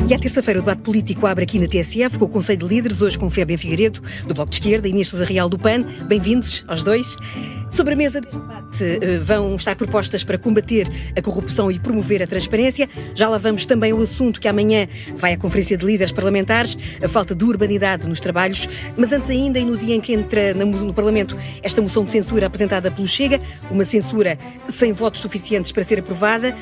E à terça-feira o debate político abre aqui na TSF com o Conselho de Líderes, hoje com Fabián Figueiredo, do Bloco de Esquerda, e Inês Sousa Real, do PAN. Bem-vindos aos dois. Sobre a mesa de debate vão estar propostas para combater a corrupção e promover a transparência. Já lá vamos também ao assunto que amanhã vai à Conferência de Líderes Parlamentares, a falta de urbanidade nos trabalhos. Mas antes ainda, e no dia em que entra no Parlamento esta moção de censura apresentada pelo Chega, uma censura sem votos suficientes para ser aprovada,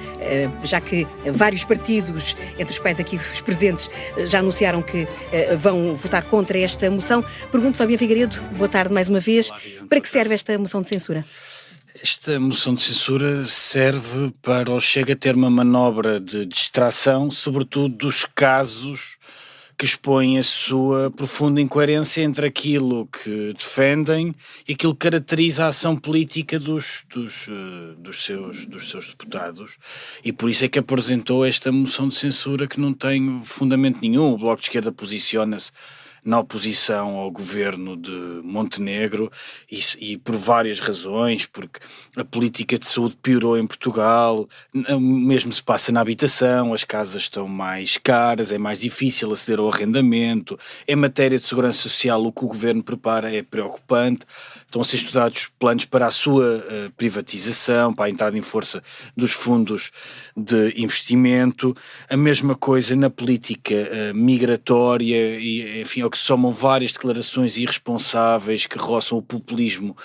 já que vários partidos, entre os quais aqui os presentes, já anunciaram que vão votar contra esta moção. Pergunto, Fabián Figueiredo, boa tarde mais uma vez. Para que serve esta moção de censura? Esta moção de censura serve para o Chega ter uma manobra de distração, sobretudo dos casos que expõem a sua profunda incoerência entre aquilo que defendem e aquilo que caracteriza a ação política dos seus deputados. E por isso é que apresentou esta moção de censura que não tem fundamento nenhum. O Bloco de Esquerda posiciona-se na oposição ao governo de Montenegro e por várias razões, porque a política de saúde piorou em Portugal, o mesmo se passa na habitação, as casas estão mais caras, é mais difícil aceder ao arrendamento, em matéria de segurança social o que o governo prepara é preocupante, estão a ser estudados planos para a sua privatização, para a entrada em força dos fundos de investimento, a mesma coisa na política migratória e, enfim, ao que se somam várias declarações irresponsáveis que roçam o populismo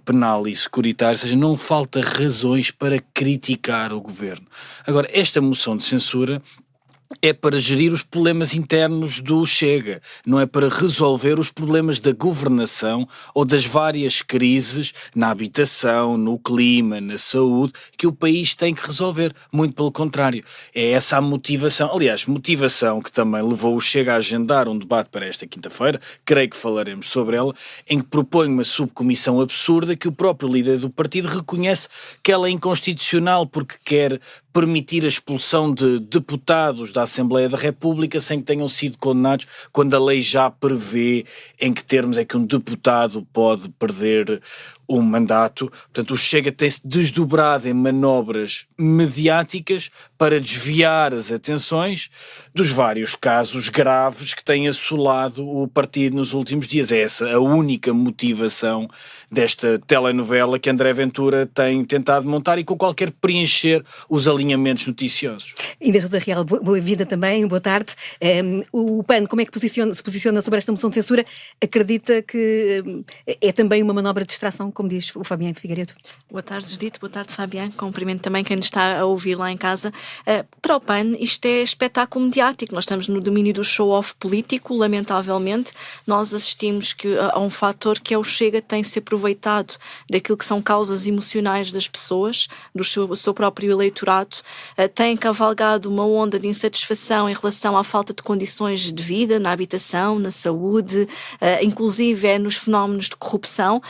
penal e securitário, ou seja, não falta razões para criticar o governo. Agora, esta moção de censura é para gerir os problemas internos do Chega, não é para resolver os problemas da governação ou das várias crises na habitação, no clima, na saúde, que o país tem que resolver. Muito pelo contrário. É essa a motivação, aliás, motivação que também levou o Chega a agendar um debate para esta quinta-feira, creio que falaremos sobre ela, em que propõe uma subcomissão absurda que o próprio líder do partido reconhece que ela é inconstitucional porque quer permitir a expulsão de deputados da Assembleia da República sem que tenham sido condenados, quando a lei já prevê em que termos é que um deputado pode perder um mandato. Portanto, o Chega tem-se desdobrado em manobras mediáticas para desviar as atenções dos vários casos graves que têm assolado o partido nos últimos dias. É essa a única motivação desta telenovela que André Ventura tem tentado montar e com a qual quer preencher os alinhamentos noticiosos. Inês Sousa Real, boa-vinda também, boa tarde. O PAN, como é que se posiciona sobre esta moção de censura? Acredita que é também uma manobra de distração, como diz o Fabián Figueiredo? Boa tarde, Judite. Boa tarde, Fabián. Cumprimento também quem nos está a ouvir lá em casa. Para o PAN, isto é espetáculo mediático. Nós estamos no domínio do show-off político, lamentavelmente. Nós assistimos a um fator que é o Chega tem se aproveitado daquilo que são causas emocionais das pessoas, do seu próprio eleitorado, tem cavalgado uma onda de insatisfação em relação à falta de condições de vida, na habitação, na saúde, inclusive nos fenómenos de corrupção,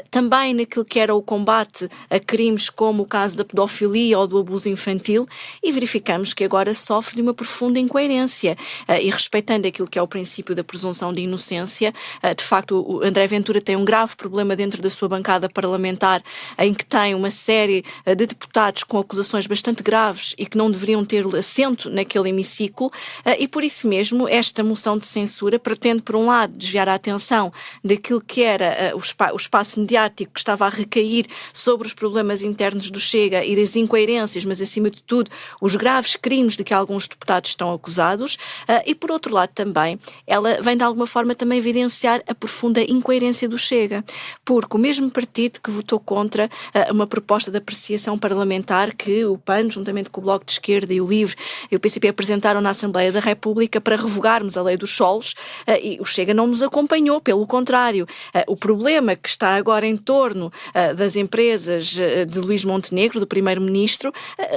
também naquilo que era o combate a crimes como o caso da pedofilia ou do abuso infantil, e verificamos que agora sofre de uma profunda incoerência e respeitando aquilo que é o princípio da presunção de inocência. De facto, o André Ventura tem um grave problema dentro da sua bancada parlamentar, em que tem uma série de deputados com acusações bastante graves e que não deveriam ter assento naquele hemiciclo, e por isso mesmo esta moção de censura pretende, por um lado, desviar a atenção daquilo que era o espaço mediático que estava a recair sobre os problemas internos do Chega e das incoerências, mas acima de tudo os graves crimes de que alguns deputados estão acusados, e por outro lado também ela vem de alguma forma também evidenciar a profunda incoerência do Chega, porque o mesmo partido que votou contra uma proposta de apreciação parlamentar que o PAN, juntamente com o Bloco de Esquerda e o LIVRE e o PCP apresentaram na Assembleia da República para revogarmos a lei dos solos, e o Chega não nos acompanhou, pelo contrário. O problema que está agora em torno das empresas de Luís Montenegro, do Primeiro-Ministro,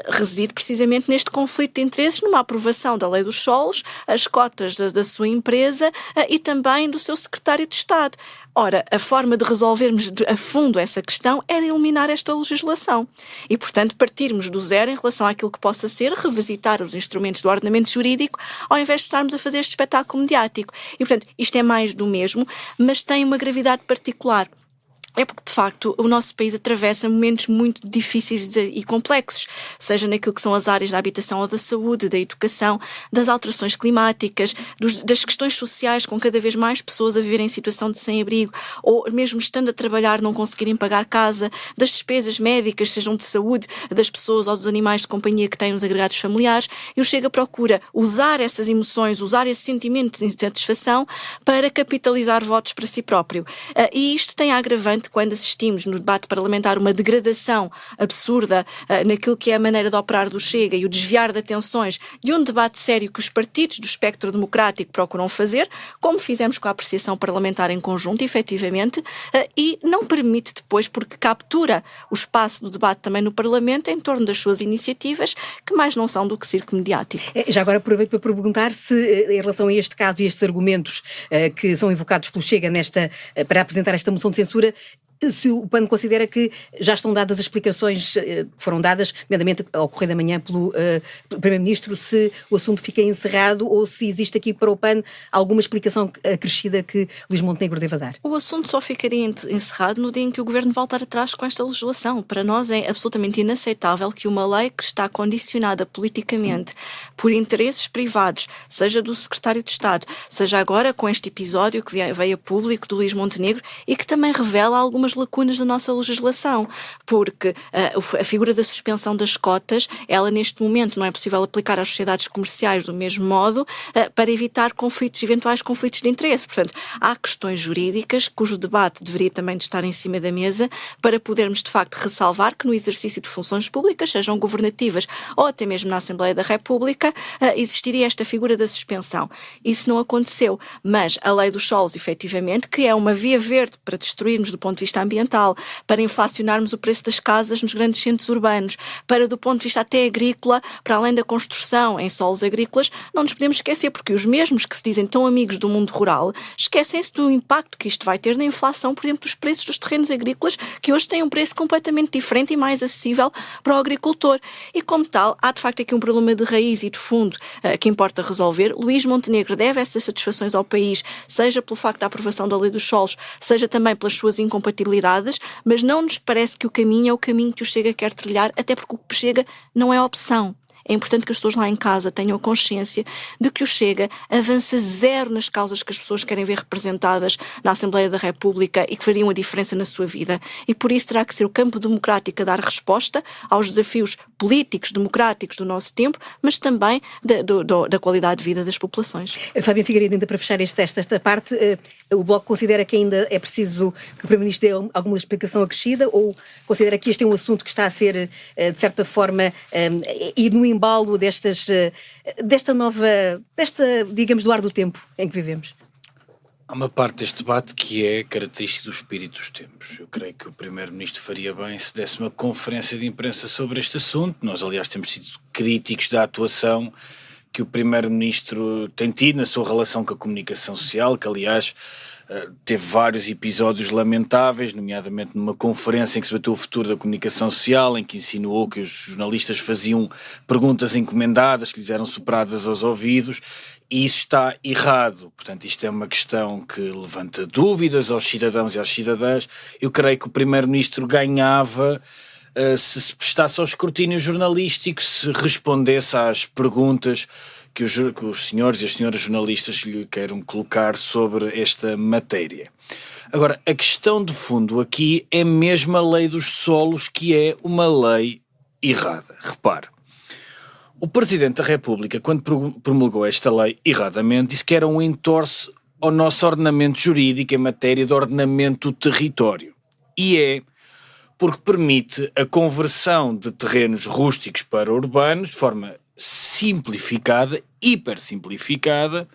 reside precisamente neste conflito de interesses, numa aprovação da lei dos solos, as cotas da sua empresa e também do seu secretário de Estado. Ora, a forma de resolvermos a fundo essa questão era eliminar esta legislação e, portanto, partirmos do zero em relação àquilo que possa ser revisitar os instrumentos do ordenamento jurídico, ao invés de estarmos a fazer este espetáculo mediático. E, portanto, isto é mais do mesmo, mas tem uma gravidade particular. É porque, de facto, o nosso país atravessa momentos muito difíceis e complexos, seja naquilo que são as áreas da habitação ou da saúde, da educação, das alterações climáticas, das questões sociais, com cada vez mais pessoas a viverem em situação de sem-abrigo, ou mesmo estando a trabalhar não conseguirem pagar casa, das despesas médicas, sejam de saúde, das pessoas ou dos animais de companhia que têm os agregados familiares, e o Chega procura usar essas emoções, usar esse sentimento de insatisfação para capitalizar votos para si próprio. E isto tem a agravante quando assistimos no debate parlamentar uma degradação absurda naquilo que é a maneira de operar do Chega e o desviar de atenções de um debate sério que os partidos do espectro democrático procuram fazer, como fizemos com a apreciação parlamentar em conjunto, efetivamente, e não permite depois, porque captura o espaço do debate também no Parlamento em torno das suas iniciativas, que mais não são do que circo mediático. Já agora aproveito para perguntar se, em relação a este caso e estes argumentos que são invocados pelo Chega para apresentar esta moção de censura, se o PAN considera que já estão dadas as explicações que foram dadas, nomeadamente ao Correio da Manhã pelo Primeiro-Ministro, se o assunto fica encerrado ou se existe aqui para o PAN alguma explicação acrescida que Luís Montenegro deva dar. O assunto só ficaria encerrado no dia em que o Governo voltar atrás com esta legislação. Para nós é absolutamente inaceitável que uma lei que está condicionada politicamente por interesses privados, seja do Secretário de Estado, seja agora com este episódio que veio a público do Luís Montenegro e que também revela algumas lacunas da nossa legislação, porque a figura da suspensão das cotas, ela neste momento não é possível aplicar às sociedades comerciais do mesmo modo para evitar eventuais conflitos de interesse. Portanto, há questões jurídicas cujo debate deveria também de estar em cima da mesa para podermos de facto ressalvar que no exercício de funções públicas, sejam governativas ou até mesmo na Assembleia da República, existiria esta figura da suspensão. Isso não aconteceu, mas a lei dos solos, efetivamente, que é uma via verde para destruirmos do ponto de vista ambiental, para inflacionarmos o preço das casas nos grandes centros urbanos, para do ponto de vista até agrícola, para além da construção em solos agrícolas, não nos podemos esquecer, porque os mesmos que se dizem tão amigos do mundo rural, esquecem-se do impacto que isto vai ter na inflação, por exemplo, dos preços dos terrenos agrícolas, que hoje têm um preço completamente diferente e mais acessível para o agricultor. E como tal, há de facto aqui um problema de raiz e de fundo que importa resolver. Luís Montenegro deve essas satisfações ao país, seja pelo facto da aprovação da lei dos solos, seja também pelas suas incompatibilidades, mas não nos parece que o caminho é o caminho que o Chega quer trilhar, até porque o Chega não é opção. É importante que as pessoas lá em casa tenham consciência de que o Chega avança zero nas causas que as pessoas querem ver representadas na Assembleia da República e que fariam a diferença na sua vida. E por isso terá que ser o campo democrático a dar resposta aos desafios políticos, democráticos do nosso tempo, mas também da qualidade de vida das populações. Fábio Figueiredo, ainda para fechar esta parte, o Bloco considera que ainda é preciso que o Primeiro-Ministro dê alguma explicação acrescida ou considera que este é um assunto que está a ser, de certa forma, ir no embalo digamos, do ar do tempo em que vivemos? Há uma parte deste debate que é característica do espírito dos tempos. Eu creio que o Primeiro-Ministro faria bem se desse uma conferência de imprensa sobre este assunto. Nós, aliás, temos sido críticos da atuação que o Primeiro-Ministro tem tido na sua relação com a comunicação social, que, aliás, teve vários episódios lamentáveis, nomeadamente numa conferência em que se bateu o futuro da comunicação social, em que insinuou que os jornalistas faziam perguntas encomendadas que lhes eram superadas aos ouvidos, e isso está errado. Portanto, isto é uma questão que levanta dúvidas aos cidadãos e às cidadãs. Eu creio que o Primeiro-Ministro ganhava se prestasse ao escrutínio jornalístico, se respondesse às perguntas que os senhores e as senhoras jornalistas lhe queiram colocar sobre esta matéria. Agora, a questão de fundo aqui é mesmo a lei dos solos, que é uma lei errada. Repare, o Presidente da República, quando promulgou esta lei erradamente, disse que era um entorce ao nosso ordenamento jurídico em matéria de ordenamento do território. E é porque permite a conversão de terrenos rústicos para urbanos de forma simplificada, hiper simplificada,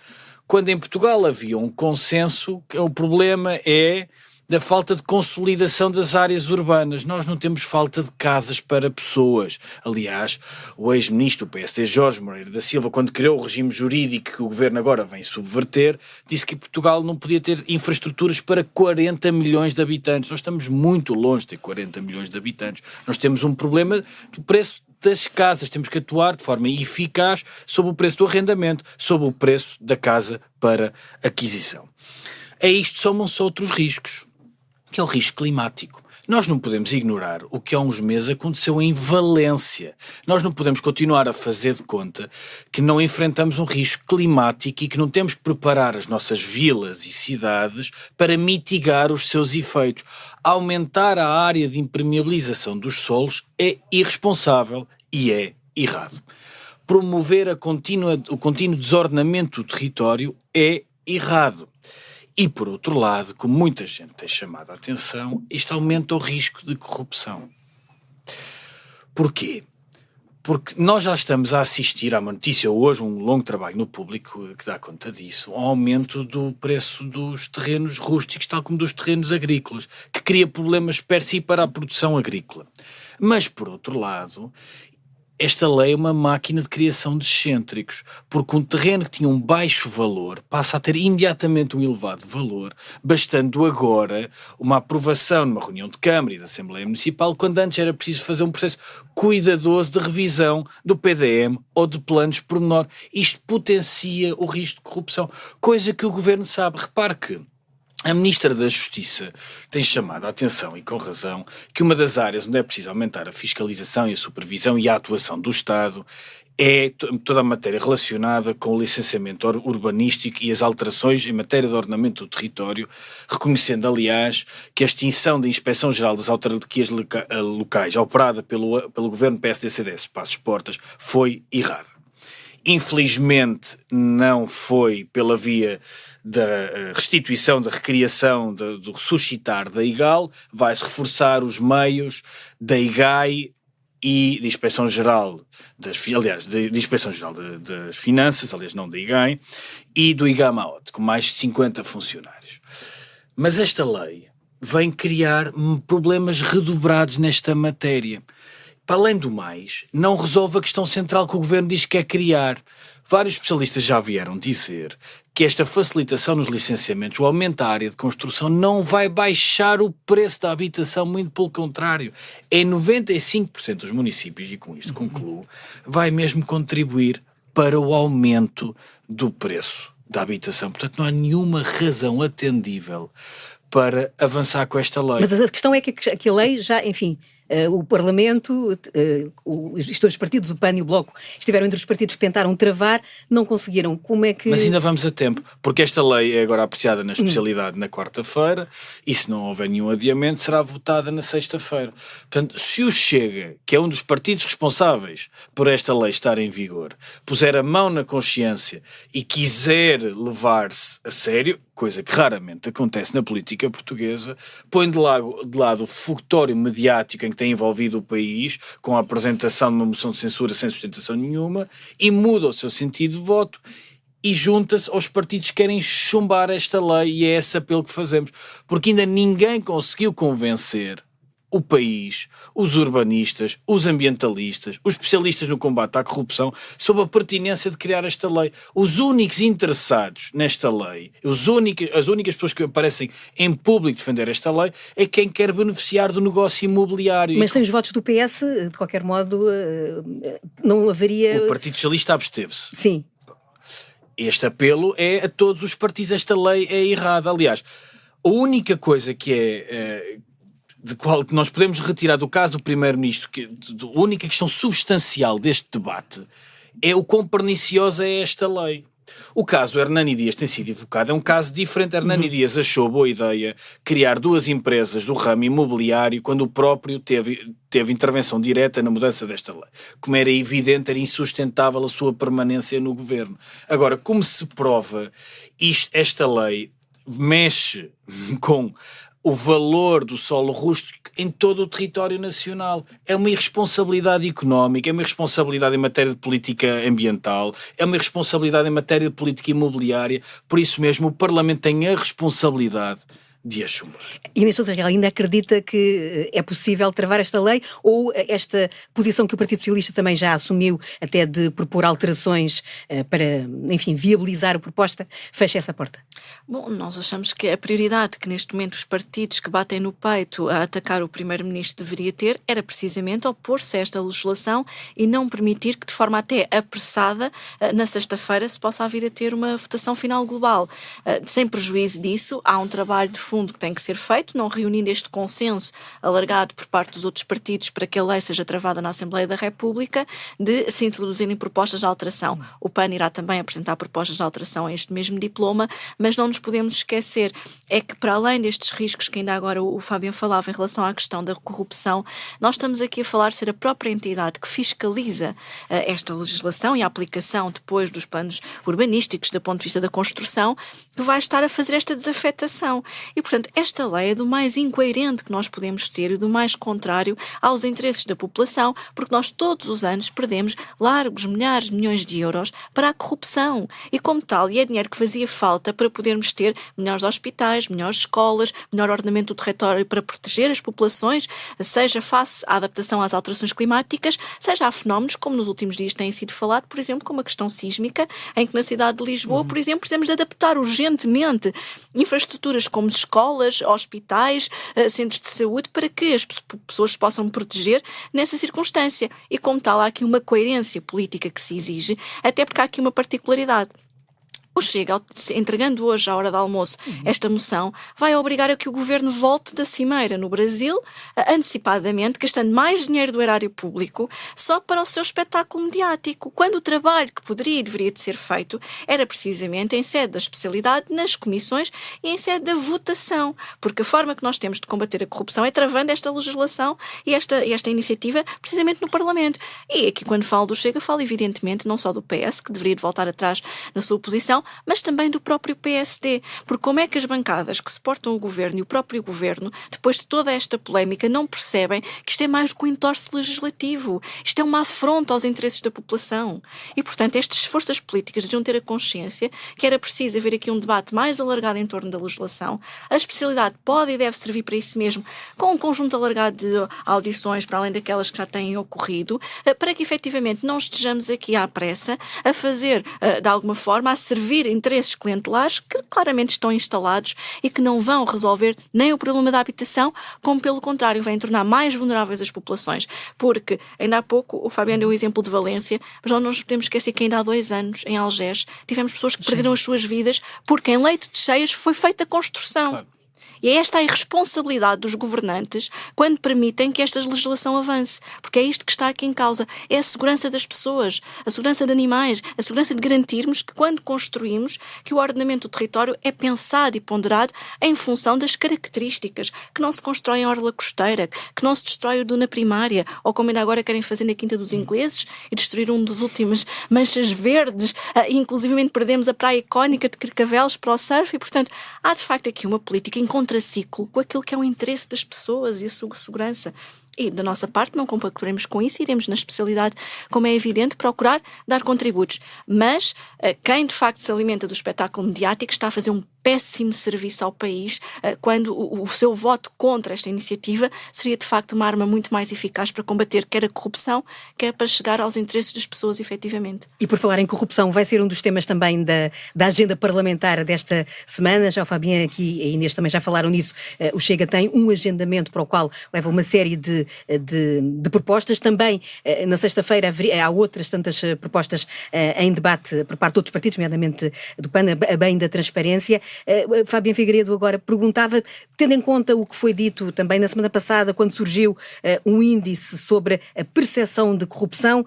quando em Portugal havia um consenso que o problema é da falta de consolidação das áreas urbanas. Nós não temos falta de casas para pessoas. Aliás, o ex-ministro do PSD, Jorge Moreira da Silva, quando criou o regime jurídico que o governo agora vem subverter, disse que Portugal não podia ter infraestruturas para 40 milhões de habitantes. Nós estamos muito longe de ter 40 milhões de habitantes. Nós temos um problema do preço das casas. Temos que atuar de forma eficaz sobre o preço do arrendamento, sobre o preço da casa para aquisição. A isto somam-se outros riscos. que é o risco climático. Nós não podemos ignorar o que há uns meses aconteceu em Valência. Nós não podemos continuar a fazer de conta que não enfrentamos um risco climático e que não temos que preparar as nossas vilas e cidades para mitigar os seus efeitos. Aumentar a área de impermeabilização dos solos é irresponsável e é errado. Promover o contínuo desordenamento do território é errado. E, por outro lado, como muita gente tem chamado a atenção, isto aumenta o risco de corrupção. Porquê? Porque nós já estamos a assistir à notícia hoje, um longo trabalho no Público que dá conta disso, um aumento do preço dos terrenos rústicos, tal como dos terrenos agrícolas, que cria problemas per si para a produção agrícola. Mas, por outro lado, esta lei é uma máquina de criação de excêntricos, porque um terreno que tinha um baixo valor passa a ter imediatamente um elevado valor, bastando agora uma aprovação numa reunião de Câmara e da Assembleia Municipal, quando antes era preciso fazer um processo cuidadoso de revisão do PDM ou de planos pormenor. Isto potencia o risco de corrupção, coisa que o Governo sabe. Repare que a Ministra da Justiça tem chamado a atenção, e com razão, que uma das áreas onde é preciso aumentar a fiscalização e a supervisão e a atuação do Estado é toda a matéria relacionada com o licenciamento urbanístico e as alterações em matéria de ordenamento do território, reconhecendo, aliás, que a extinção da Inspeção-Geral das Autarquias Locais, operada pelo Governo PSD-CDS, Passos Portas, foi errada. Infelizmente não foi pela via da restituição, da recriação, do ressuscitar da IGAL, vai-se reforçar os meios da IGAI e da Inspeção-Geral das Finanças, aliás não da IGAI, e do IGAMAOT, com mais de 50 funcionários. Mas esta lei vem criar problemas redobrados nesta matéria. Para além do mais, não resolve a questão central que o Governo diz que quer criar. Vários especialistas já vieram dizer que esta facilitação nos licenciamentos, o aumento da área de construção, não vai baixar o preço da habitação, muito pelo contrário. Em 95% dos municípios, e com isto concluo, vai mesmo contribuir para o aumento do preço da habitação. Portanto, não há nenhuma razão atendível para avançar com esta lei. Mas a questão é que a lei já, enfim, o Parlamento, os partidos, o PAN e o Bloco, estiveram entre os partidos que tentaram travar, não conseguiram. Como é que... Mas ainda vamos a tempo, porque esta lei é agora apreciada na especialidade na quarta-feira e, se não houver nenhum adiamento, será votada na sexta-feira. Portanto, se o Chega, que é um dos partidos responsáveis por esta lei estar em vigor, puser a mão na consciência e quiser levar-se a sério, coisa que raramente acontece na política portuguesa, põe de lado o fogotório mediático em que tem envolvido o país, com a apresentação de uma moção de censura sem sustentação nenhuma, e muda o seu sentido de voto e junta-se aos partidos que querem chumbar esta lei, e é esse apelo que fazemos. Porque ainda ninguém conseguiu convencer o país, os urbanistas, os ambientalistas, os especialistas no combate à corrupção, sobre a pertinência de criar esta lei. Os únicos interessados nesta lei, as únicas pessoas que aparecem em público defender esta lei, é quem quer beneficiar do negócio imobiliário. Mas sem os votos do PS, de qualquer modo, não haveria... O Partido Socialista absteve-se. Sim. Este apelo é a todos os partidos. Esta lei é errada. Aliás, a única coisa que de qual nós podemos retirar do caso do Primeiro-Ministro, a única questão substancial deste debate é o quão perniciosa é esta lei. O caso do Hernani Dias tem sido evocado, é um caso diferente. Hernani Dias achou boa ideia criar duas empresas do ramo imobiliário quando o próprio teve intervenção direta na mudança desta lei. Como era evidente, era insustentável a sua permanência no governo. Agora, como se prova, esta lei mexe com o valor do solo rústico em todo o território nacional. É uma irresponsabilidade económica, é uma irresponsabilidade em matéria de política ambiental, é uma irresponsabilidade em matéria de política imobiliária. Por isso mesmo, o Parlamento tem a responsabilidade de a chumbar. E Inês Sousa Real ainda acredita que é possível travar esta lei, ou esta posição que o Partido Socialista também já assumiu, até de propor alterações para, enfim, viabilizar a proposta, fecha essa porta? Bom, nós achamos que a prioridade que neste momento os partidos que batem no peito a atacar o Primeiro-Ministro deveria ter era precisamente opor-se a esta legislação e não permitir que de forma até apressada na sexta-feira se possa vir a ter uma votação final global. Sem prejuízo disso, há um trabalho de fundo que tem que ser feito, não reunindo este consenso alargado por parte dos outros partidos para que a lei seja travada na Assembleia da República, de se introduzirem propostas de alteração. O PAN irá também apresentar propostas de alteração a este mesmo diploma, mas não nos podemos esquecer é que, para além destes riscos que ainda agora o Fabian falava em relação à questão da corrupção, nós estamos aqui a falar de ser a própria entidade que fiscaliza esta legislação e a aplicação depois dos planos urbanísticos do ponto de vista da construção, que vai estar a fazer esta desafetação. E, portanto, esta lei é do mais incoerente que nós podemos ter e do mais contrário aos interesses da população, porque nós todos os anos perdemos largos milhares de milhões de euros para a corrupção. E, como tal, e é dinheiro que fazia falta para podermos ter melhores hospitais, melhores escolas, melhor ordenamento do território para proteger as populações, seja face à adaptação às alterações climáticas, seja a fenómenos como nos últimos dias têm sido falado, por exemplo, como a questão sísmica, em que na cidade de Lisboa, por exemplo, precisamos de adaptar urgentemente infraestruturas como escolas, hospitais, centros de saúde, para que as pessoas se possam proteger nessa circunstância. E como tal, há aqui uma coerência política que se exige, até porque há aqui uma particularidade. O Chega, entregando hoje à hora do almoço esta moção, vai obrigar a que o governo volte da cimeira no Brasil, antecipadamente, gastando mais dinheiro do erário público, só para o seu espetáculo mediático, quando o trabalho que poderia e deveria de ser feito era precisamente em sede da especialidade, nas comissões e em sede da votação, porque a forma que nós temos de combater a corrupção é travando esta legislação e esta iniciativa precisamente no Parlamento. E aqui, quando falo do Chega, falo evidentemente não só do PS, que deveria de voltar atrás na sua posição, mas também do próprio PSD, porque como é que as bancadas que suportam o governo e o próprio governo, depois de toda esta polémica, não percebem que isto é mais do que um entorse legislativo, isto é uma afronta aos interesses da população. E, portanto, estas forças políticas deviam ter a consciência que era preciso haver aqui um debate mais alargado em torno da legislação. A especialidade pode e deve servir para isso mesmo, com um conjunto alargado de audições, para além daquelas que já têm ocorrido, para que efetivamente não estejamos aqui à pressa a fazer, de alguma forma, a servir interesses clientelares que claramente estão instalados e que não vão resolver nem o problema da habitação, como pelo contrário, vêm tornar mais vulneráveis as populações. Porque, ainda há pouco, o Fabiano deu o exemplo de Valência, mas nós não nos podemos esquecer que ainda há 2 anos, em Algés, tivemos pessoas que perderam as suas vidas porque em leite de cheias foi feita a construção. Claro. E é esta a irresponsabilidade dos governantes quando permitem que esta legislação avance, porque é isto que está aqui em causa, é a segurança das pessoas, a segurança de animais, a segurança de garantirmos que quando construímos, que o ordenamento do território é pensado e ponderado em função das características, que não se constrói em orla costeira, que não se destrói o duna primária, ou como ainda agora querem fazer na Quinta dos Ingleses e destruir um dos últimos manchas verdes, e inclusivamente perdemos a praia icónica de Carcavelos para o surf, e portanto há de facto aqui uma política em contraciclo com aquilo que é o interesse das pessoas e a sua segurança. E, da nossa parte, não compacturemos com isso, iremos na especialidade, como é evidente, procurar dar contributos. Mas quem, de facto, se alimenta do espetáculo mediático está a fazer um péssimo serviço ao país quando o seu voto contra esta iniciativa seria, de facto, uma arma muito mais eficaz para combater quer a corrupção, quer para chegar aos interesses das pessoas, efetivamente. E por falar em corrupção, vai ser um dos temas também da agenda parlamentar desta semana. Já o Fabian aqui e a Inês também já falaram nisso. O Chega tem um agendamento para o qual leva uma série de propostas. Também, na sexta-feira, há outras tantas propostas em debate por parte de outros partidos, nomeadamente do PAN, a bem da transparência. Fabian Figueiredo agora perguntava, tendo em conta o que foi dito também na semana passada, quando surgiu um índice sobre a percepção de corrupção,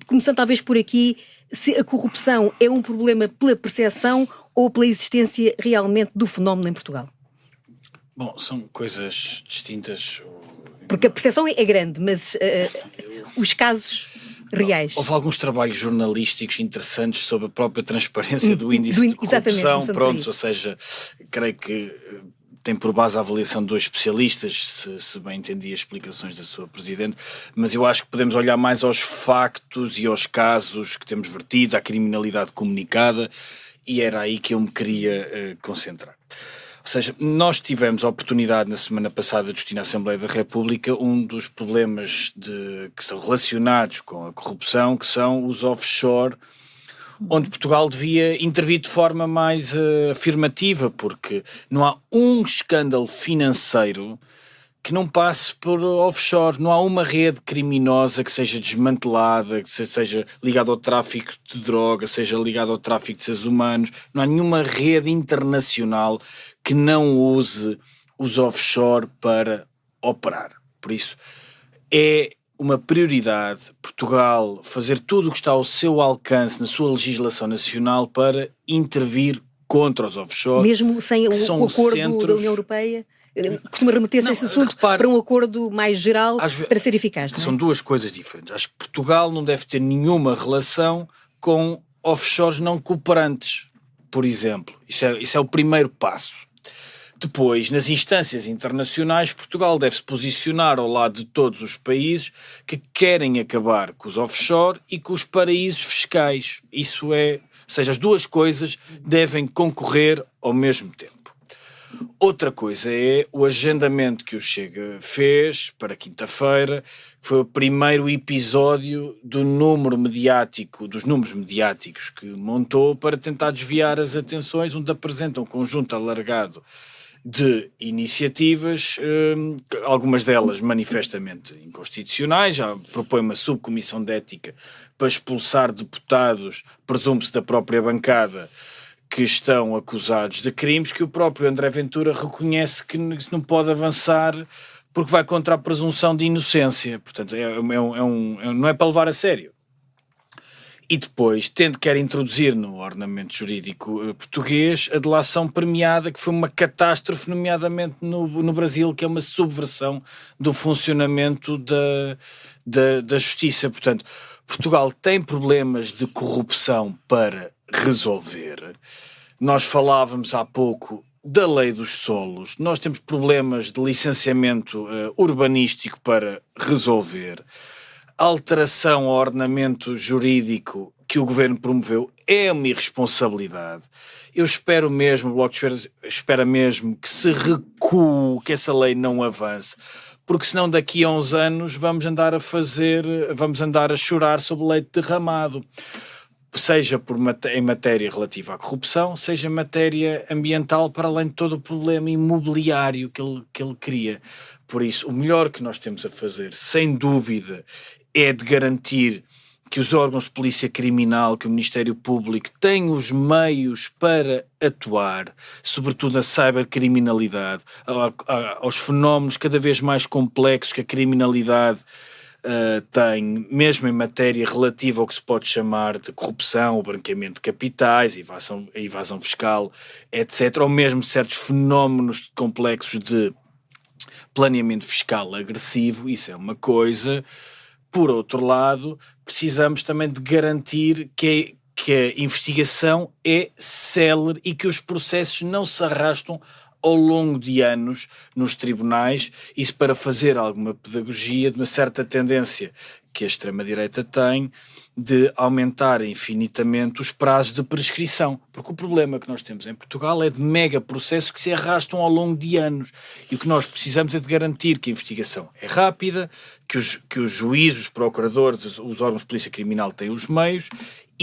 começando talvez por aqui, se a corrupção é um problema pela percepção ou pela existência realmente do fenómeno em Portugal? Bom, são coisas distintas. Porque a percepção é grande, mas os casos reais. Houve alguns trabalhos jornalísticos interessantes sobre a própria transparência do índice de corrupção. Pronto, ou seja, creio que tem por base a avaliação de 2 especialistas, se bem entendi as explicações da sua Presidente, mas eu acho que podemos olhar mais aos factos e aos casos que temos vertido, à criminalidade comunicada, e era aí que eu me queria concentrar. Ou seja, nós tivemos a oportunidade na semana passada de discutir na Assembleia da República um dos problemas que são relacionados com a corrupção, que são os offshore, onde Portugal devia intervir de forma mais afirmativa, porque não há um escândalo financeiro que não passe por offshore. Não há uma rede criminosa que seja desmantelada, que seja ligada ao tráfico de droga, seja ligada ao tráfico de seres humanos. Não há nenhuma rede internacional que não use os offshore para operar. Por isso, é uma prioridade Portugal fazer tudo o que está ao seu alcance na sua legislação nacional para intervir contra os offshore. Mesmo sem o acordo da União Europeia? Costuma remeter-se a esse assunto para um acordo mais geral para ser eficaz, não é? São duas coisas diferentes. Acho que Portugal não deve ter nenhuma relação com offshores não cooperantes, por exemplo. Isso é o primeiro passo. Depois, nas instâncias internacionais, Portugal deve se posicionar ao lado de todos os países que querem acabar com os offshore e com os paraísos fiscais. Ou seja, as duas coisas devem concorrer ao mesmo tempo. Outra coisa é o agendamento que o Chega fez para quinta-feira, que foi o primeiro episódio dos números mediáticos que montou para tentar desviar as atenções, onde apresenta um conjunto alargado de iniciativas, algumas delas manifestamente inconstitucionais. Já propõe uma subcomissão de ética para expulsar deputados, presume-se da própria bancada, que estão acusados de crimes que o próprio André Ventura reconhece que não pode avançar porque vai contra a presunção de inocência. Portanto, não é para levar a sério. E depois, quer introduzir no ordenamento jurídico português a delação premiada, que foi uma catástrofe, nomeadamente no Brasil, que é uma subversão do funcionamento da justiça. Portanto, Portugal tem problemas de corrupção para resolver. Nós falávamos há pouco da lei dos solos, nós temos problemas de licenciamento urbanístico para resolver. A alteração ao ordenamento jurídico que o governo promoveu é uma irresponsabilidade. Eu espero mesmo, o Bloco de Esquerda espera mesmo que se recue, que essa lei não avance, porque senão daqui a uns anos vamos andar a chorar sobre leite derramado. Seja em matéria relativa à corrupção, seja em matéria ambiental, para além de todo o problema imobiliário que ele cria. Por isso, o melhor que nós temos a fazer, sem dúvida, é de garantir que os órgãos de polícia criminal, que o Ministério Público tem os meios para atuar, sobretudo na cybercriminalidade, aos fenómenos cada vez mais complexos que a criminalidade tem, mesmo em matéria relativa ao que se pode chamar de corrupção, o branqueamento de capitais, a evasão fiscal, etc., ou mesmo certos fenómenos complexos de planeamento fiscal agressivo. Isso é uma coisa. Por outro lado, precisamos também de garantir que a investigação é célere e que os processos não se arrastam ao longo de anos nos tribunais, isso para fazer alguma pedagogia de uma certa tendência que a extrema-direita tem de aumentar infinitamente os prazos de prescrição, porque o problema que nós temos em Portugal é de mega processos que se arrastam ao longo de anos, e o que nós precisamos é de garantir que a investigação é rápida, que os juízes, os procuradores, os órgãos de polícia criminal têm os meios,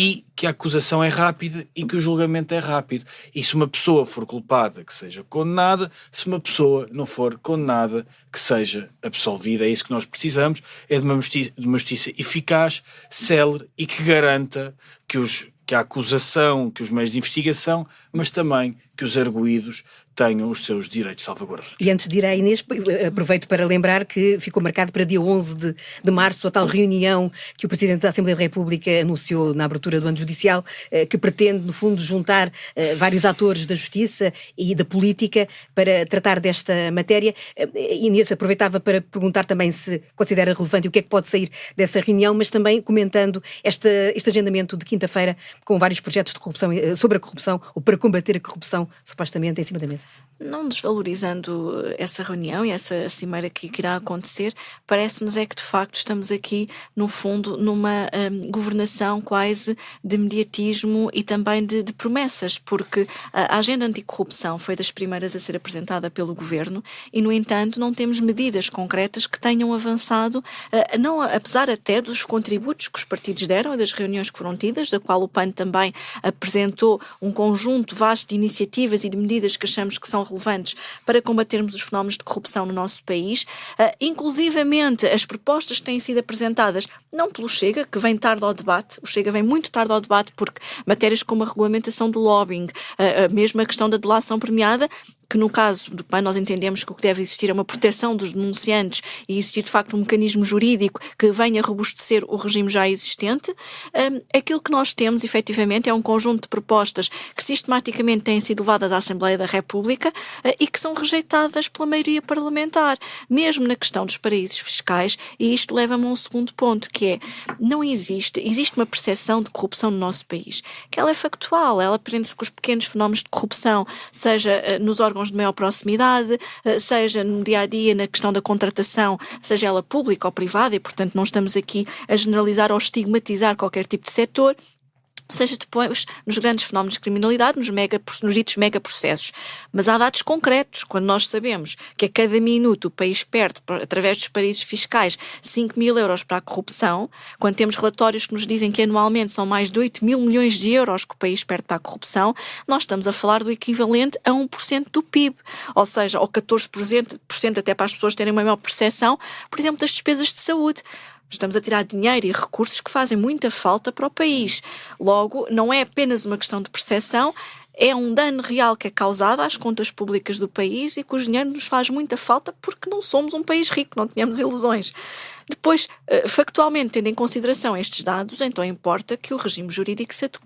e que a acusação é rápida e que o julgamento é rápido. E se uma pessoa for culpada, que seja condenada; se uma pessoa não for condenada, que seja absolvida. É isso que nós precisamos, é de uma justiça eficaz, célere e que garanta que a acusação, que os meios de investigação, mas também que os arguídos tenham os seus direitos salvaguardados. E antes de ir à Inês, aproveito para lembrar que ficou marcado para dia 11 de março a tal reunião que o Presidente da Assembleia da República anunciou na abertura do ano judicial, que pretende, no fundo, juntar vários atores da justiça e da política para tratar desta matéria. Inês, aproveitava para perguntar também se considera relevante o que é que pode sair dessa reunião, mas também comentando este agendamento de quinta-feira com vários projetos de corrupção, sobre a corrupção, ou para combater a corrupção, supostamente, em cima da mesa. Não desvalorizando essa reunião e essa cimeira que irá acontecer, parece-nos é que de facto estamos aqui, no fundo, numa governação quase de mediatismo e também de promessas, porque a agenda anticorrupção foi das primeiras a ser apresentada pelo Governo e, no entanto, não temos medidas concretas que tenham avançado, não, apesar até dos contributos que os partidos deram e das reuniões que foram tidas, da qual o PAN também apresentou um conjunto vasto de iniciativas e de medidas que achamos que são relevantes para combatermos os fenómenos de corrupção no nosso país, inclusivamente as propostas que têm sido apresentadas, não pelo Chega, que vem tarde ao debate, o Chega vem muito tarde ao debate porque matérias como a regulamentação do lobbying, mesmo a questão da delação premiada, que no caso do PAN nós entendemos que o que deve existir é uma proteção dos denunciantes e existir de facto um mecanismo jurídico que venha robustecer o regime já existente. Aquilo que nós temos efetivamente é um conjunto de propostas que sistematicamente têm sido levadas à Assembleia da República e que são rejeitadas pela maioria parlamentar, mesmo na questão dos paraísos fiscais, e isto leva-me a um segundo ponto, que é, existe uma percepção de corrupção no nosso país, que ela é factual, ela prende-se com os pequenos fenómenos de corrupção, seja nos órgãos de maior proximidade, seja no dia-a-dia na questão da contratação, seja ela pública ou privada, e portanto não estamos aqui a generalizar ou estigmatizar qualquer tipo de setor, seja depois nos grandes fenómenos de criminalidade, nos ditos megaprocessos. Mas há dados concretos, quando nós sabemos que a cada minuto o país perde, através dos paraísos fiscais, 5.000 euros para a corrupção, quando temos relatórios que nos dizem que anualmente são mais de 8.000 milhões de euros que o país perde para a corrupção, nós estamos a falar do equivalente a 1% do PIB, ou seja, ou 14% até para as pessoas terem uma maior percepção, por exemplo, das despesas de saúde. Estamos a tirar dinheiro e recursos que fazem muita falta para o país. Logo, não é apenas uma questão de percepção, é um dano real que é causado às contas públicas do país e cujo dinheiro nos faz muita falta porque não somos um país rico, não tínhamos ilusões. Depois, factualmente, tendo em consideração estes dados, então importa que o regime jurídico se adeque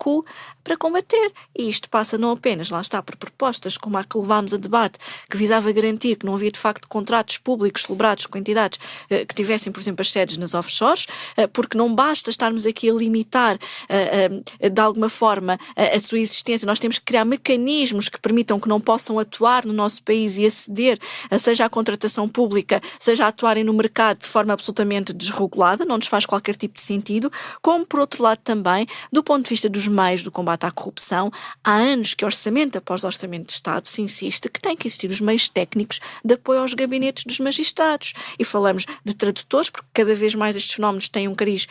para combater. E isto passa não apenas, lá está, por propostas como a que levámos a debate, que visava garantir que não havia de facto contratos públicos celebrados com entidades que tivessem, por exemplo, as sedes nas offshores, porque não basta estarmos aqui a limitar, de alguma forma, a sua existência. Nós temos que criar mecanismos que permitam que não possam atuar no nosso país e aceder, seja à contratação pública, seja a atuarem no mercado de forma absolutamente desregulada, não nos faz qualquer tipo de sentido, como por outro lado também, do ponto de vista dos meios do combate à corrupção, há anos que orçamento após orçamento de Estado se insiste que tem que existir os meios técnicos de apoio aos gabinetes dos magistrados, e falamos de tradutores, porque cada vez mais estes fenómenos têm um cariz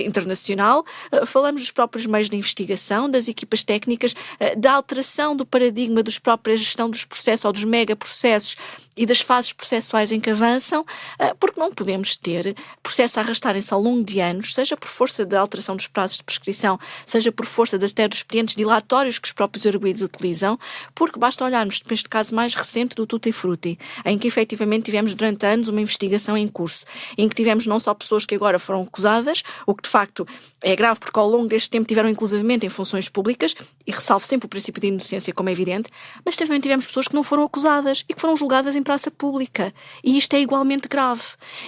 internacional, falamos dos próprios meios de investigação, das equipas técnicas, da alteração do paradigma da própria gestão dos processos ou dos megaprocessos e das fases processuais em que avançam, porque não podemos ter processos a arrastarem-se ao longo de anos, seja por força da alteração dos prazos de prescrição, seja por força até dos expedientes dilatórios que os próprios arguidos utilizam, porque basta olharmos para este caso mais recente do Tutti Frutti, em que efetivamente tivemos durante anos uma investigação em curso, em que tivemos não só pessoas que agora foram acusadas, o que de facto é grave porque ao longo deste tempo tiveram inclusivamente em funções públicas, e ressalvo sempre o princípio de inocência como é evidente, mas também tivemos pessoas que não foram acusadas e que foram julgadas em praça pública, e isto é igualmente grave.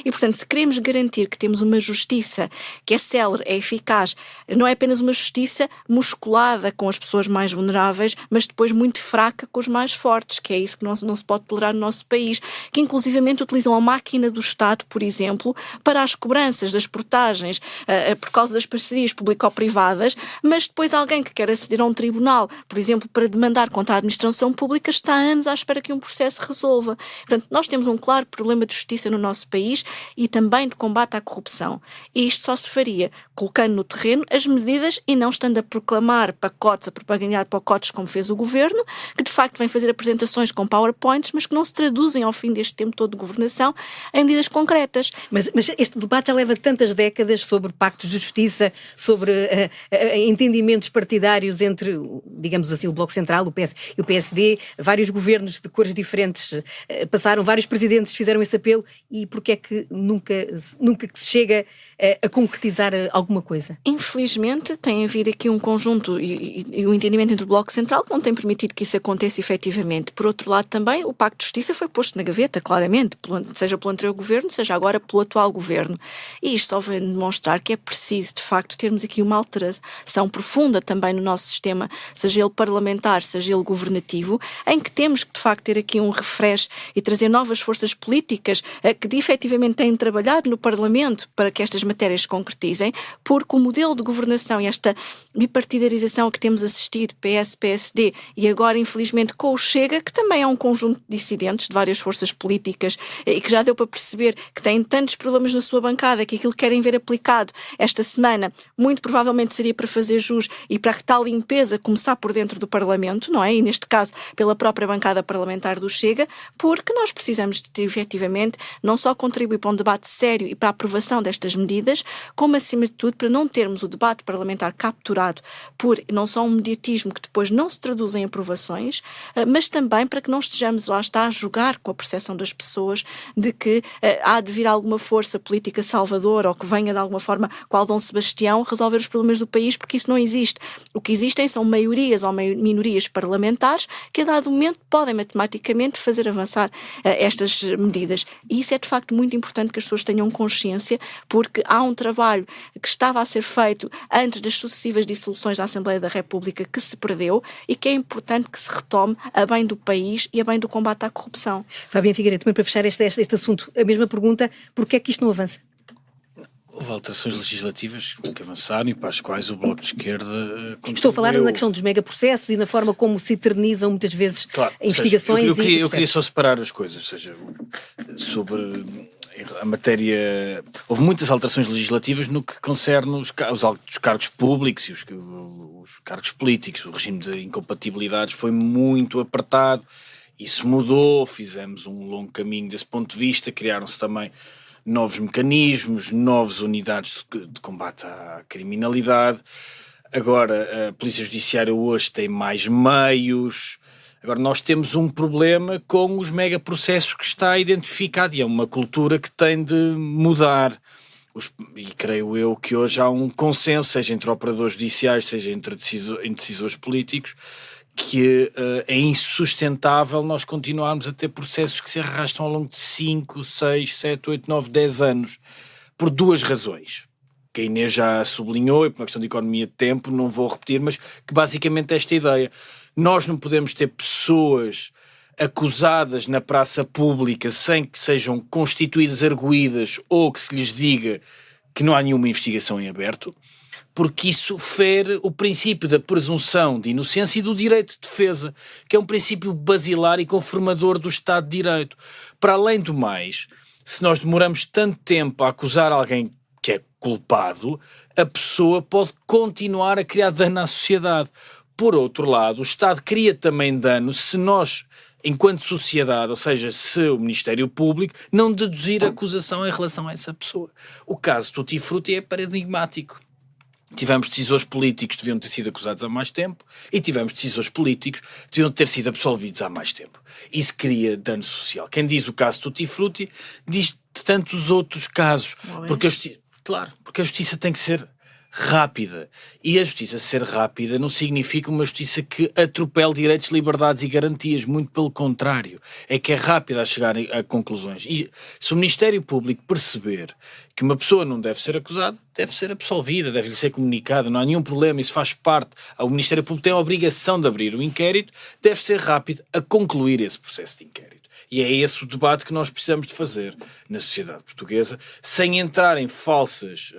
E portanto, se queremos garantir que temos uma justiça que é célere, é eficaz, não é apenas uma justiça musculada com as pessoas mais vulneráveis, mas depois muito fraca com os mais fortes, que é isso que não se pode tolerar no nosso país, que inclusivamente utilizam a máquina do Estado, por exemplo, para as cobranças das portagens por causa das parcerias público-privadas, mas depois alguém que quer aceder a um tribunal, por exemplo, para demandar contra a administração pública, está há anos à espera que um processo resolva. Portanto, nós temos um claro problema de justiça no nosso país e também de combate à corrupção. E isto só se faria colocando no terreno as medidas e não estando a proclamar pacotes, a propagandear pacotes como fez o Governo, que de facto vem fazer apresentações com PowerPoints, mas que não se traduzem ao fim deste tempo todo de governação em medidas concretas. Mas este debate já leva tantas décadas sobre pactos de justiça, sobre entendimentos partidários entre, digamos assim, o Bloco Central, o PS e o PSD, vários governos de cores diferentes passaram, vários presidentes fizeram esse apelo, e porque é que nunca que se chega a concretizar alguma coisa? Infelizmente tem havido aqui um conjunto e um entendimento entre o Bloco Central que não tem permitido que isso aconteça efetivamente. Por outro lado também, o Pacto de Justiça foi posto na gaveta, claramente, seja pelo anterior governo, seja agora pelo atual governo. E isto só vem demonstrar que é preciso, de facto, termos aqui uma alteração profunda também no nosso sistema, seja ele parlamentar, seja ele governativo, em que temos que, de facto, ter aqui um refresh e trazer novas forças políticas que efetivamente têm trabalhado no Parlamento para que estas matérias se concretizem, porque o modelo de governação e esta bipartidarização que temos assistido, PS, PSD e agora, infelizmente, com o Chega, que também é um conjunto de dissidentes de várias forças políticas e que já deu para perceber que têm tantos problemas na sua bancada que aquilo que querem ver aplicado esta semana muito provavelmente seria para fazer jus e para que tal limpeza começar por dentro do Parlamento, não é? E neste caso pela própria bancada parlamentar do Chega, porque nós precisamos de efetivamente não só contribuir para um debate sério e para a aprovação destas medidas, como acima de tudo para não termos o debate parlamentar capturado por não só um mediatismo que depois não se traduz em aprovações, mas também para que não estejamos, lá está, a jogar com a percepção das pessoas de que há de vir alguma força política salvadora ou que venha de alguma forma, qual Dom Sebastião, resolver os problemas do país, porque isso não existe. O que existem são maiorias ou minorias parlamentares que a dado momento podem matematicamente fazer avançar estas medidas. E isso é de facto muito importante que as pessoas tenham consciência, porque há um trabalho que estava a ser feito antes das sucessivas dissoluções da Assembleia da República que se perdeu e que é importante que se retome a bem do país e a bem do combate à corrupção. Fabiana Figueiredo, também para fechar este assunto, a mesma pergunta, porquê é que isto não avança? Houve alterações legislativas que avançaram e para as quais o Bloco de Esquerda contribuiu. Estou a falar na questão dos megaprocessos e na forma como se eternizam muitas vezes claro, investigações. Seja, eu queria só separar as coisas, ou seja, sobre a matéria. Houve muitas alterações legislativas no que concerne os cargos públicos e os cargos políticos. O regime de incompatibilidades foi muito apertado, isso mudou, fizemos um longo caminho desse ponto de vista, criaram-se também novos mecanismos, novas unidades de combate à criminalidade. Agora, a Polícia Judiciária hoje tem mais meios. Agora, nós temos um problema com os megaprocessos que está identificado e é uma cultura que tem de mudar. E creio eu que hoje há um consenso, seja entre operadores judiciais, seja entre decisores políticos, que é insustentável nós continuarmos a ter processos que se arrastam ao longo de 5, 6, 7, 8, 9, 10 anos, por duas razões, que a Inês já sublinhou, e por uma questão de economia de tempo, não vou repetir, mas que basicamente esta ideia. Nós não podemos ter pessoas acusadas na praça pública sem que sejam constituídas arguídas ou que se lhes diga que não há nenhuma investigação em aberto, porque isso fere o princípio da presunção de inocência e do direito de defesa, que é um princípio basilar e conformador do Estado de Direito. Para além do mais, se nós demoramos tanto tempo a acusar alguém que é culpado, a pessoa pode continuar a criar dano à sociedade. Por outro lado, o Estado cria também dano se nós, enquanto sociedade, ou seja, se o Ministério Público não deduzir a acusação em relação a essa pessoa. O caso Tutti Frutti é paradigmático. Tivemos decisores políticos que deviam ter sido acusados há mais tempo e tivemos decisores políticos que deviam ter sido absolvidos há mais tempo. Isso cria dano social. Quem diz o caso Tutti Frutti diz de tantos outros casos. Porque a justiça tem que ser rápida. E a justiça ser rápida não significa uma justiça que atropele direitos, liberdades e garantias. Muito pelo contrário. É que é rápida a chegar a conclusões. E se o Ministério Público perceber que uma pessoa não deve ser acusada, deve ser absolvida, deve-lhe ser comunicada, não há nenhum problema, isso faz parte. O Ministério Público tem a obrigação de abrir o inquérito, deve ser rápido a concluir esse processo de inquérito. E é esse o debate que nós precisamos de fazer na sociedade portuguesa, sem entrar em falsas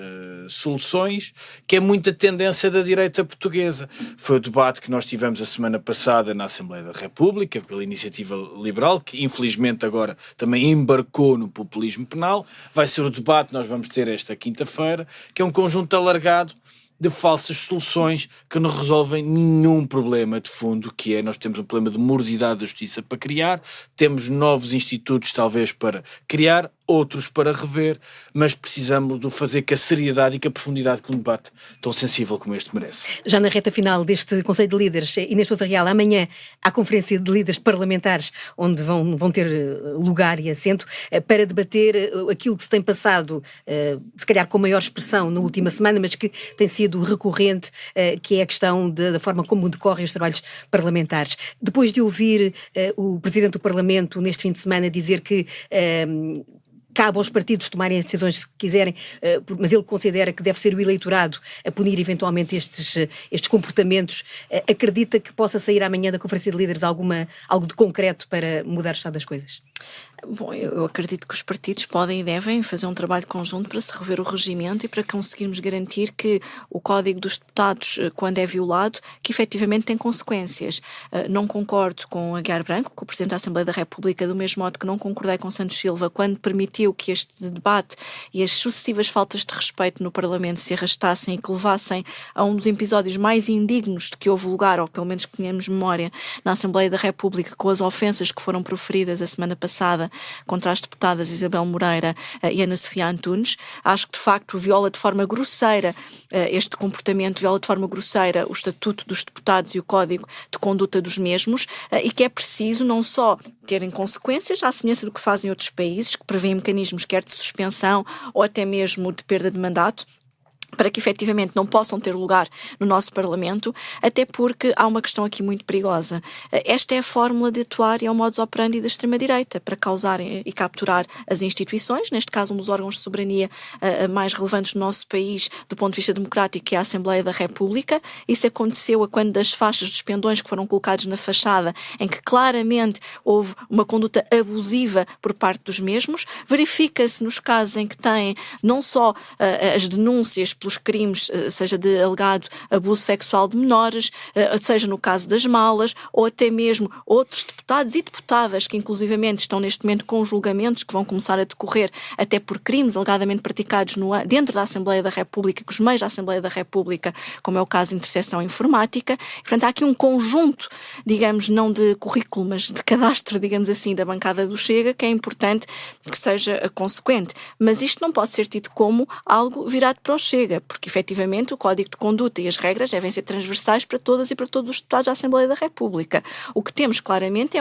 soluções, que é muita tendência da direita portuguesa. Foi o debate que nós tivemos a semana passada na Assembleia da República, pela Iniciativa Liberal, que infelizmente agora também embarcou no populismo penal. Vai ser o debate que nós vamos ter esta quinta-feira, que é um conjunto alargado de falsas soluções que não resolvem nenhum problema de fundo, que é, nós temos um problema de morosidade da justiça para criar, temos novos institutos talvez para criar, outros para rever, mas precisamos de o fazer com a seriedade e com a profundidade que um debate tão sensível como este merece. Já na reta final deste Conselho de Líderes, Inês Sousa Real, amanhã há Conferência de Líderes Parlamentares, onde vão ter lugar e assento para debater aquilo que se tem passado, se calhar com maior expressão na última semana, mas que tem sido recorrente, que é a questão da forma como decorrem os trabalhos parlamentares. Depois de ouvir o Presidente do Parlamento neste fim de semana dizer que cabe aos partidos tomarem as decisões que quiserem, mas ele considera que deve ser o eleitorado a punir eventualmente estes comportamentos. Acredita que possa sair amanhã da Conferência de Líderes algo de concreto para mudar o estado das coisas? Bom, eu acredito que os partidos podem e devem fazer um trabalho conjunto para se rever o regimento e para conseguirmos garantir que o Código dos Deputados, quando é violado, que efetivamente tem consequências. Não concordo com Aguiar Branco, com o Presidente da Assembleia da República, do mesmo modo que não concordei com Santos Silva quando permitiu que este debate e as sucessivas faltas de respeito no Parlamento se arrastassem e que levassem a um dos episódios mais indignos de que houve lugar, ou pelo menos que tenhamos memória, na Assembleia da República, com as ofensas que foram proferidas a semana passada contra as deputadas Isabel Moreira e Ana Sofia Antunes. Acho que de facto viola de forma grosseira este comportamento, viola de forma grosseira o Estatuto dos Deputados e o Código de Conduta dos mesmos, e que é preciso não só terem consequências, à semelhança do que fazem outros países, que prevêem mecanismos quer de suspensão ou até mesmo de perda de mandato, para que efetivamente não possam ter lugar no nosso Parlamento, até porque há uma questão aqui muito perigosa. Esta é a fórmula de atuar e é o modus operandi da extrema-direita para causar e capturar as instituições, neste caso um dos órgãos de soberania mais relevantes do nosso país do ponto de vista democrático, que é a Assembleia da República. Isso aconteceu a quando das faixas dos pendões que foram colocados na fachada, em que claramente houve uma conduta abusiva por parte dos mesmos. Verifica-se nos casos em que têm não só as denúncias pelos crimes, seja de alegado abuso sexual de menores, seja no caso das malas, ou até mesmo outros deputados e deputadas que inclusivamente estão neste momento com julgamentos que vão começar a decorrer até por crimes alegadamente praticados dentro da Assembleia da República, com os meios da Assembleia da República, como é o caso de interseção informática. Portanto, há aqui um conjunto, digamos, não de currículo, mas de cadastro, digamos assim, da bancada do Chega, que é importante que seja consequente. Mas isto não pode ser tido como algo virado para o Chega, porque efetivamente o Código de Conduta e as regras devem ser transversais para todas e para todos os deputados da Assembleia da República. O que temos claramente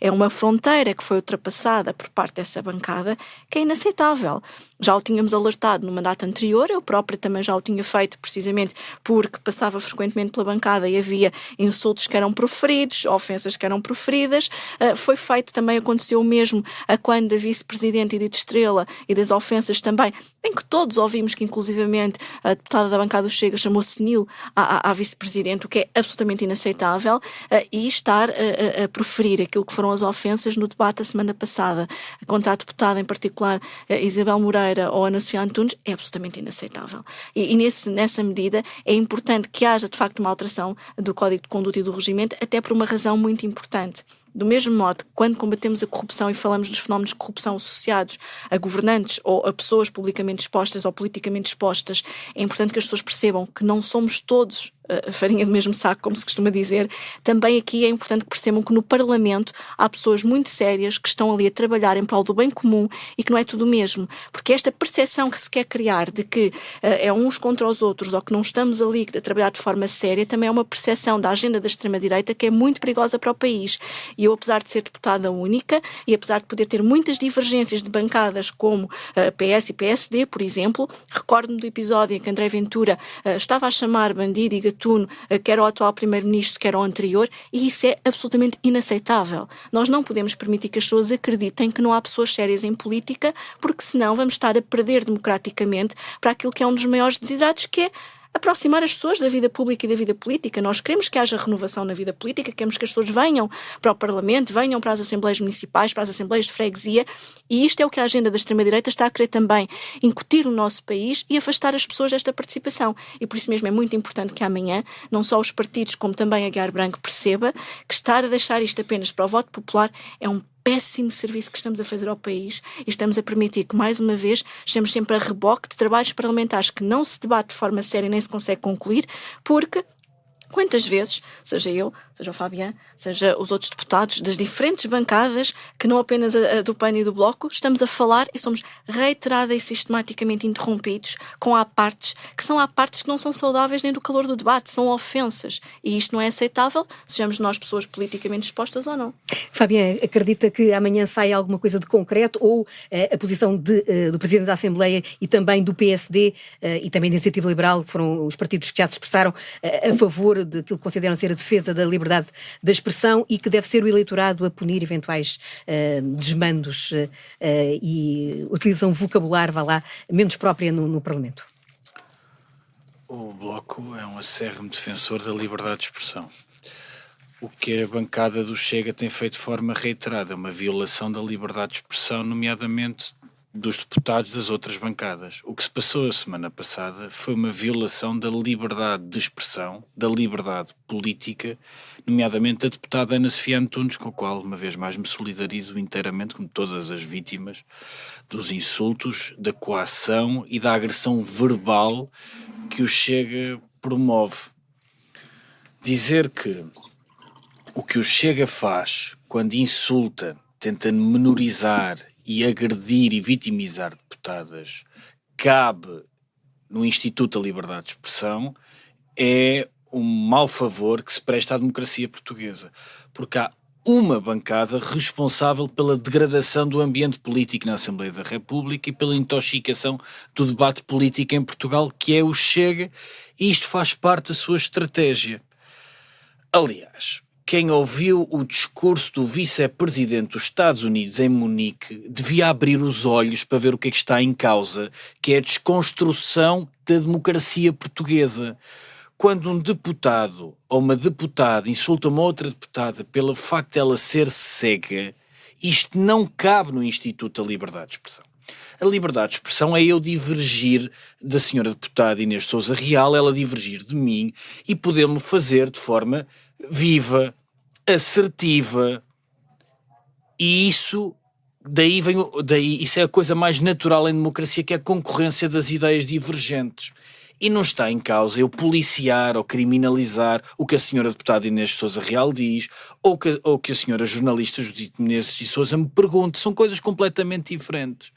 é uma fronteira que foi ultrapassada por parte dessa bancada, que é inaceitável. Já o tínhamos alertado no mandato anterior, eu própria também já o tinha feito precisamente porque passava frequentemente pela bancada e havia insultos que eram proferidos, ofensas que eram proferidas. Foi feito também, aconteceu o mesmo a quando a vice-presidente Edith Estrela e das ofensas também, em que todos ouvimos que inclusivamente a deputada da bancada do Chega chamou senil à vice-presidente, o que é absolutamente inaceitável, e estar a proferir aquilo que foram as ofensas no debate da semana passada contra a deputada, em particular Isabel Moreira ou Ana Sofia Antunes, é absolutamente inaceitável. E nessa medida é importante que haja de facto uma alteração do Código de Conduta e do regimento, até por uma razão muito importante. Do mesmo modo, quando combatemos a corrupção e falamos dos fenómenos de corrupção associados a governantes ou a pessoas publicamente expostas ou politicamente expostas, é importante que as pessoas percebam que não somos todos a farinha do mesmo saco, como se costuma dizer. Também aqui é importante que percebam que no Parlamento há pessoas muito sérias que estão ali a trabalhar em prol do bem comum e que não é tudo o mesmo, porque esta percepção que se quer criar de que é uns contra os outros ou que não estamos ali a trabalhar de forma séria, também é uma percepção da agenda da extrema-direita que é muito perigosa para o país. E eu, apesar de ser deputada única e apesar de poder ter muitas divergências de bancadas como PS e PSD, por exemplo, recordo-me do episódio em que André Ventura estava a chamar bandido e gatuno, quer o atual primeiro-ministro, quer o anterior, e isso é absolutamente inaceitável. Nós não podemos permitir que as pessoas acreditem que não há pessoas sérias em política, porque senão vamos estar a perder democraticamente para aquilo que é um dos maiores desiderados, que é aproximar as pessoas da vida pública e da vida política. Nós queremos que haja renovação na vida política, queremos que as pessoas venham para o Parlamento, venham para as Assembleias Municipais, para as Assembleias de Freguesia, e isto é o que a agenda da extrema-direita está a querer também incutir no nosso país e afastar as pessoas desta participação. E por isso mesmo é muito importante que amanhã, não só os partidos, como também a Aguiar Branco perceba que estar a deixar isto apenas para o voto popular é um péssimo serviço que estamos a fazer ao país e estamos a permitir que, mais uma vez, estejamos sempre a reboque de trabalhos parlamentares que não se debate de forma séria e nem se consegue concluir, porque quantas vezes, seja eu, seja o Fabian, seja os outros deputados das diferentes bancadas, que não apenas a do PAN e do Bloco, estamos a falar e somos reiterada e sistematicamente interrompidos com apartes que não são saudáveis nem do calor do debate, são ofensas. E isto não é aceitável, sejamos nós pessoas politicamente dispostas ou não. Fabian, acredita que amanhã sai alguma coisa de concreto ou a posição do Presidente da Assembleia e também do PSD e também da Iniciativa Liberal, que foram os partidos que já se expressaram a favor daquilo que consideram ser a defesa da liberdade da expressão e que deve ser o eleitorado a punir eventuais desmandos e utilizam vocabulário, vá lá, menos própria no Parlamento? O Bloco é um acérrimo defensor da liberdade de expressão. O que a bancada do Chega tem feito de forma reiterada é uma violação da liberdade de expressão, nomeadamente dos deputados das outras bancadas. O que se passou a semana passada foi uma violação da liberdade de expressão, da liberdade política, nomeadamente da deputada Ana Sofia Antunes, com a qual, uma vez mais, me solidarizo inteiramente, como todas as vítimas, dos insultos, da coação e da agressão verbal que o Chega promove. Dizer que o que o Chega faz quando insulta, tenta menorizar e agredir e vitimizar deputadas, cabe no Instituto da Liberdade de Expressão, é um mau favor que se presta à democracia portuguesa. Porque há uma bancada responsável pela degradação do ambiente político na Assembleia da República e pela intoxicação do debate político em Portugal, que é o Chega, e isto faz parte da sua estratégia. Aliás, quem ouviu o discurso do vice-presidente dos Estados Unidos em Munique devia abrir os olhos para ver o que é que está em causa, que é a desconstrução da democracia portuguesa. Quando um deputado ou uma deputada insulta uma outra deputada pelo facto de ela ser cega, isto não cabe no Instituto da Liberdade de Expressão. A liberdade de expressão é eu divergir da senhora deputada Inês Sousa Real, ela divergir de mim e poder-me fazer de forma viva, assertiva, e isso é a coisa mais natural em democracia, que é a concorrência das ideias divergentes. E não está em causa eu policiar ou criminalizar o que a senhora deputada Inês Sousa Real diz ou que a senhora jornalista Judite Menezes de Sousa me pergunte. São coisas completamente diferentes.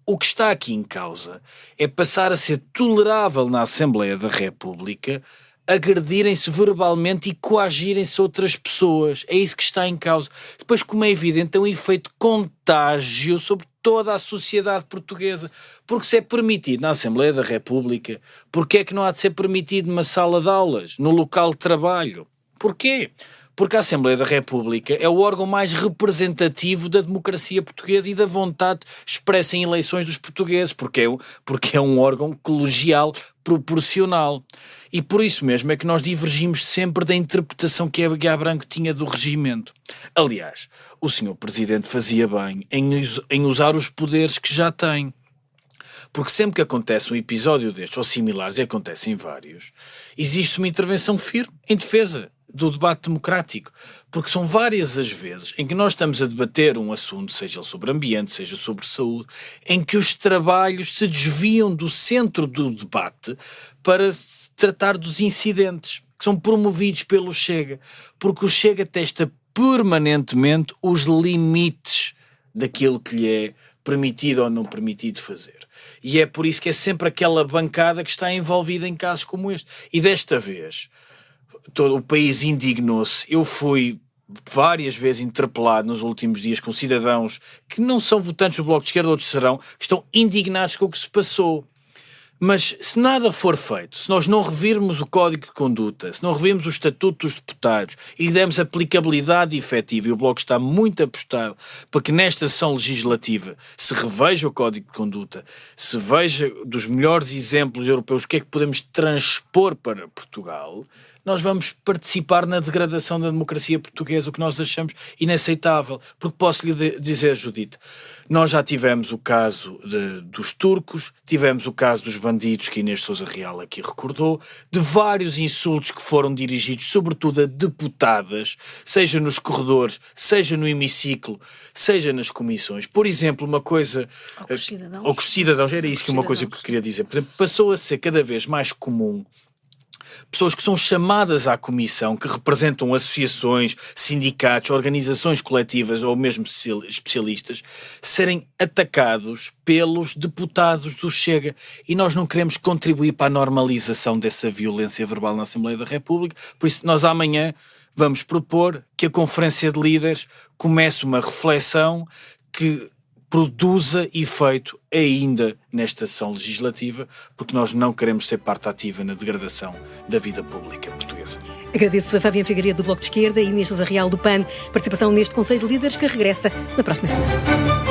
O que está aqui em causa é passar a ser tolerável na Assembleia da República agredirem-se verbalmente e coagirem-se outras pessoas. É isso que está em causa. Depois, como é evidente, tem um efeito contágio sobre toda a sociedade portuguesa. Porque se é permitido na Assembleia da República, porquê é que não há de ser permitido numa sala de aulas, no local de trabalho? Porquê? Porque a Assembleia da República é o órgão mais representativo da democracia portuguesa e da vontade expressa em eleições dos portugueses, porque é um órgão colegial proporcional. E por isso mesmo é que nós divergimos sempre da interpretação que a Guiá Branco tinha do regimento. Aliás, o Sr. Presidente fazia bem em usar os poderes que já tem. Porque sempre que acontece um episódio destes, ou similares, e acontecem vários, existe uma intervenção firme em defesa do debate democrático, porque são várias as vezes em que nós estamos a debater um assunto, seja ele sobre ambiente, seja sobre saúde, em que os trabalhos se desviam do centro do debate para se tratar dos incidentes, que são promovidos pelo Chega, porque o Chega testa permanentemente os limites daquilo que lhe é permitido ou não permitido fazer. E é por isso que é sempre aquela bancada que está envolvida em casos como este. E desta vez todo o país indignou-se. Eu fui várias vezes interpelado nos últimos dias com cidadãos que não são votantes do Bloco de Esquerda, outros serão, que estão indignados com o que se passou. Mas se nada for feito, se nós não revirmos o Código de Conduta, se não revirmos o Estatuto dos Deputados e lhe demos aplicabilidade efetiva, e o Bloco está muito apostado para que nesta sessão legislativa se reveja o Código de Conduta, se veja dos melhores exemplos europeus o que é que podemos transpor para Portugal, nós vamos participar na degradação da democracia portuguesa, o que nós achamos inaceitável. Porque posso-lhe dizer, Judite, nós já tivemos o caso dos turcos, tivemos o caso dos bandidos que Inês Sousa Real aqui recordou, de vários insultos que foram dirigidos sobretudo a deputadas, seja nos corredores, seja no hemiciclo, seja nas comissões. Por exemplo, uma coisa... Ou com os cidadãos, era isso que uma coisa que eu queria dizer. Por exemplo, passou a ser cada vez mais comum pessoas que são chamadas à comissão, que representam associações, sindicatos, organizações coletivas ou mesmo especialistas, serem atacados pelos deputados do Chega. E nós não queremos contribuir para a normalização dessa violência verbal na Assembleia da República, por isso nós amanhã vamos propor que a Conferência de Líderes comece uma reflexão que produza efeito ainda nesta sessão legislativa, porque nós não queremos ser parte ativa na degradação da vida pública portuguesa. Agradeço a Fabiana Figueiredo do Bloco de Esquerda e Inês Sousa Real do PAN, participação neste Conselho de Líderes que regressa na próxima semana.